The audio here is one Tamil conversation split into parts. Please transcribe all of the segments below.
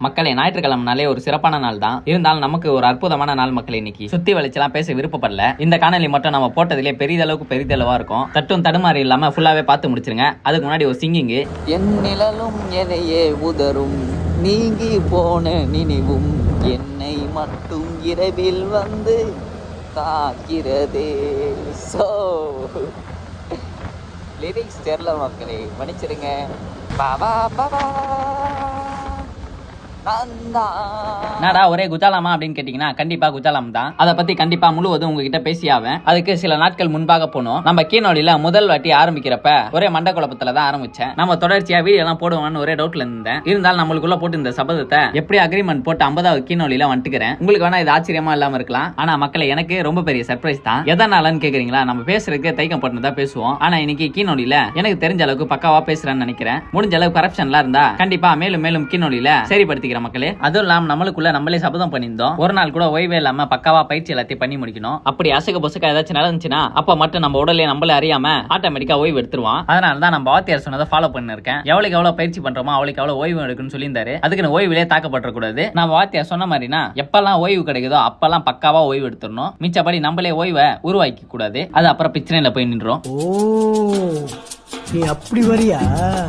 மக்களே, ஞாயிற்றுக்கிழமைனாலே ஒரு சிறப்பான நாள் தான். இருந்தாலும் நமக்கு ஒரு அற்புதமான நாள் மக்களே. இன்னைக்கு சுத்தி வளைச்செல்லாம் பேச விருப்பப்படல. இந்த காணொலி மட்டும் நம்ம போட்டதிலே பெரிதளவா இருக்கும். தட்டும் தடுமாறி இல்லாம ஃபுல்லாவே பார்த்து முடிச்சிருங்க. அதுக்கு முன்னாடி ஒரு சிங்கிங். என் நிழலும் எனையே உதரும், நீங்கி போன நினைவும் என்னை மட்டும் இரவில் வந்து காக்கிறதே. சோ லிரிக்ஸ் தெரியல மக்களே, மன்னிச்சிருங்க. பாபா பாபா நாடா ஒரே குஜாலாமா அப்படின்னு கேட்டீங்கன்னா கண்டிப்பா குஜாலாம் தான். அதை பத்தி கண்டிப்பா முழுவதும் உங்ககிட்ட பேசியாவேன். அதுக்கு சில நாட்கள் முன்பாக போனோம். நம்ம கீனோலில முதல் வாட்டி ஆரம்பிக்கிறப்ப ஒரே மண்ட குழப்பத்துல தான் ஆரம்பிச்சேன். நம்ம தொடர்ச்சியா வீடியோ எல்லாம் போடுவான்னு ஒரே டவுட்ல இருந்தேன். இருந்தாலும் நம்மளுக்குள்ள போட்டு இந்த சபதத்தை எப்படி அக்ரிமெண்ட் போட்டு 50வது கீனோலில வந்துக்கிறேன். உங்களுக்கு வேணா இது ஆச்சரியமா இல்லாம இருக்கலாம். ஆனா மக்களை, எனக்கு ரொம்ப பெரிய சர்ப்ரைஸ் தான். எதனாலன்னு கேக்குறீங்களா? நம்ம பேசுறதுக்கு தைக்கம் போட்டுதான் பேசுவோம். ஆனா இன்னைக்கு கீனோலில எனக்கு தெரிஞ்ச அளவுக்கு பக்காவா பேசுறேன்னு நினைக்கிறேன். முடிஞ்ச அளவுக்கு கரப்ஷன்லாம் இருந்தா கண்டிப்பா மேலும் மேலும் கீனோலில சரிப்படுத்திக்கிறேன் மக்களே. அதுவும் இல்லாம நம்மளுக்குள்ள நம்மளே சபதம் பண்ணியிருந்தோம், ஒரு நாள் கூட ஓய்வே இல்லாம பக்காவா பயிற்சி எல்லாத்தையும் பண்ணி முடிக்கணும். அப்படி அசக பொசக்க ஏதாச்சும் நடந்துச்சுன்னா அப்ப மட்டும் நம்ம உடலே நம்மளே அறியாம ஆட்டோமேட்டிக்கா ஓய்வு எடுத்துருவோம். அதனால தான் நம்ம வாத்தியார் சொன்னதை ஃபாலோ பண்ணிருக்கேன். எவ்வளவுக்கு எவ்வளவு பயிற்சி பண்றோமோ அவளுக்கு எவ்வளவு ஓய்வு எடுக்குன்னு சொல்லியிருந்தாரு. அதுக்கு ஓய்விலே தாக்கப்பட்ட கூடாது. நம்ம வாத்தியார் சொன்ன மாதிரினா எப்பெல்லாம் ஓய்வு கிடைக்குதோ அப்பெல்லாம் பக்காவா ஓய்வு எடுத்துடணும். மிச்சப்படி நம்மளே ஓய்வை உருவாக்கி கூடாது. அது அப்புறம் பிரச்சனையில போய் நின்றோம். நீ அப்படி வரியா?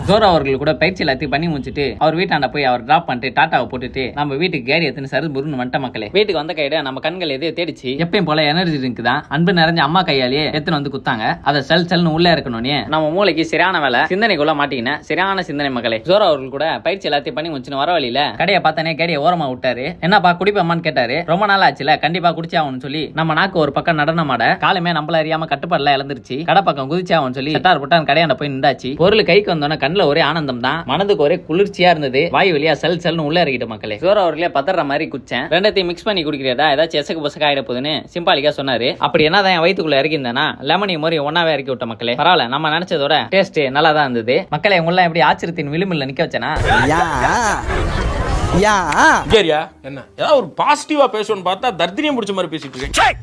ஜோரா அவர்கள் கூட பயிற்சி எல்லாத்தையும் பண்ணி முடிச்சுட்டு அவர் வீட்டாண்ட போய் அவர் டிராப் பண்ணிட்டு டாட்டாவை போட்டுட்டு நம்ம வீட்டுக்கு கேடி எடுத்துன்னு சரு முருன்னு வந்துட்ட மக்களே. வீட்டுக்கு வந்த கையிட நம்ம கண்கள் எதையோ தேடிச்சு. எப்பயும் போல எனர்ஜி ட்ரிங்க் தான் அன்பு நிறைஞ்ச அம்மா கையாலேயே எடுத்துன்னு வந்து குத்தாங்க. அதை செல்னு உள்ள இருக்கணும்னே நம்ம மூளைக்கு சரியான வேலை, சிந்தனைக்குள்ள மாட்டிக்கினேன். சரியான சிந்தனை மக்களே. ஜோரா அவர்கள் கூட பயிற்சி எல்லாத்தையும் பண்ணி முடிச்சுன்னு வர வழியில கடையை பார்த்தானே கேடியை ஓரமா விட்டாரு. என்னப்பா குடிப்பம்மான்னு கேட்டாரு. ரொம்ப நாள் ஆச்சுல, கண்டிப்பா குடிச்சாகணும்னு சொல்லி நம்ம நாக்கு ஒரு பக்கம் நடனமாட காலமே நம்மள அறியாம கட்டுப்பாடுல இழந்துருச்சு. கடை பக்கம் குதிச்சாகணும்னு சொல்லி சட்டார் புட்டான் கடையாண்ட போய் நின்றாச்சு. பொருள் கைக்கு வந்தோன்னா கண்ணுல ஒரே ஆனந்தம் தான், மனதுக்கு ஒரே குளிர்ச்சியா இருந்தது. வாய் வழியா செல்னு உள்ள இறக்கிட்டு மக்களே. ஜோரா அவர்களே பதற மாதிரி குச்சேன். ரெண்டத்தையும் மிக்ஸ் பண்ணி குடிக்கிறதா ஏதாச்சும் எசக்கு பசக்க ஆயிட போகுதுன்னு சிம்பாலிக்கா சொன்னாரு. அப்படி என்னதான் என் வயிற்றுக்குள்ள இறக்கிருந்தேனா லெமனி மாதிரி ஒன்னாவே இறக்கி விட்ட மக்களே. பரவாயில்ல, நம்ம நினைச்சதோட டேஸ்ட் நல்லா தான் இருந்தது மக்களே. உங்கள எப்படி ஆச்சரியத்தின் விளிம்பில் நிக்க வச்சனா? என்ன ஏதாவது ஒரு பாசிட்டிவா பேசணும்னு பார்த்தா தர்தினியம் பிடிச்ச மாதிரி பேசிட்டு இருக்கேன்.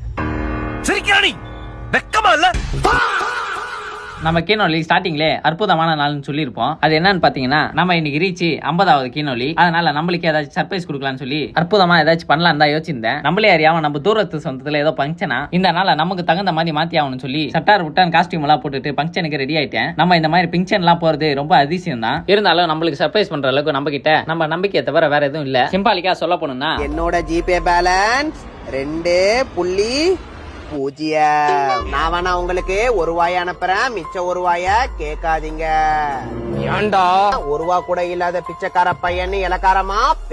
நம்ம கீனோலி ஸ்டார்டிங்லே அற்புதமான நாள்னு சொல்லியிருப்போம். அது என்னன்னு பாத்தீங்கன்னா நம்ம இன்னைக்கு ரீச் 50வது கீனோலி. அதனால நம்மளுக்கு ஏதாச்சும் சர்ப்ரைஸ் கொடுக்கலாம்னு சொல்லி அற்புதமா ஏதாச்சும் பண்ணலாம் தான் யோசிச்சிருந்தேன். நம்மளே அறியாம நம்ம தூரத்து சொந்தத்துல ஏதோ பங்கனா இந்த நாள நமக்கு தகுந்த மாதிரி மாத்தி ஆகணும்னு சொல்லி சட்டார் விட்டான் காஸ்டியூம் எல்லாம் போட்டுட்டு பங்கனுக்கு ரெடி ஆயிட்டேன். நம்ம இந்த மாதிரி பிங்ஷன் எல்லாம் போறது ரொம்ப அதிசயம் தான். இருந்தாலும் நம்மளுக்கு சர்ப்ரைஸ் பண்ற அளவுக்கு நம்ம கிட்ட நம்ம நம்பிக்கையை தவிர வேற எதுவும் இல்ல. சிம்பாலிக்கா சொல்ல போனா என்னோட ஜிபே பேலன்ஸ் 2.0. நான் வேணா உங்களுக்கு ₹1 அனுப்புறேன், மிச்சம் ₹1 கேட்காதீங்க. ஏண்டா ₹1 கூட இல்லாத பிச்சைக்கார பையன்னு இலக்காரமா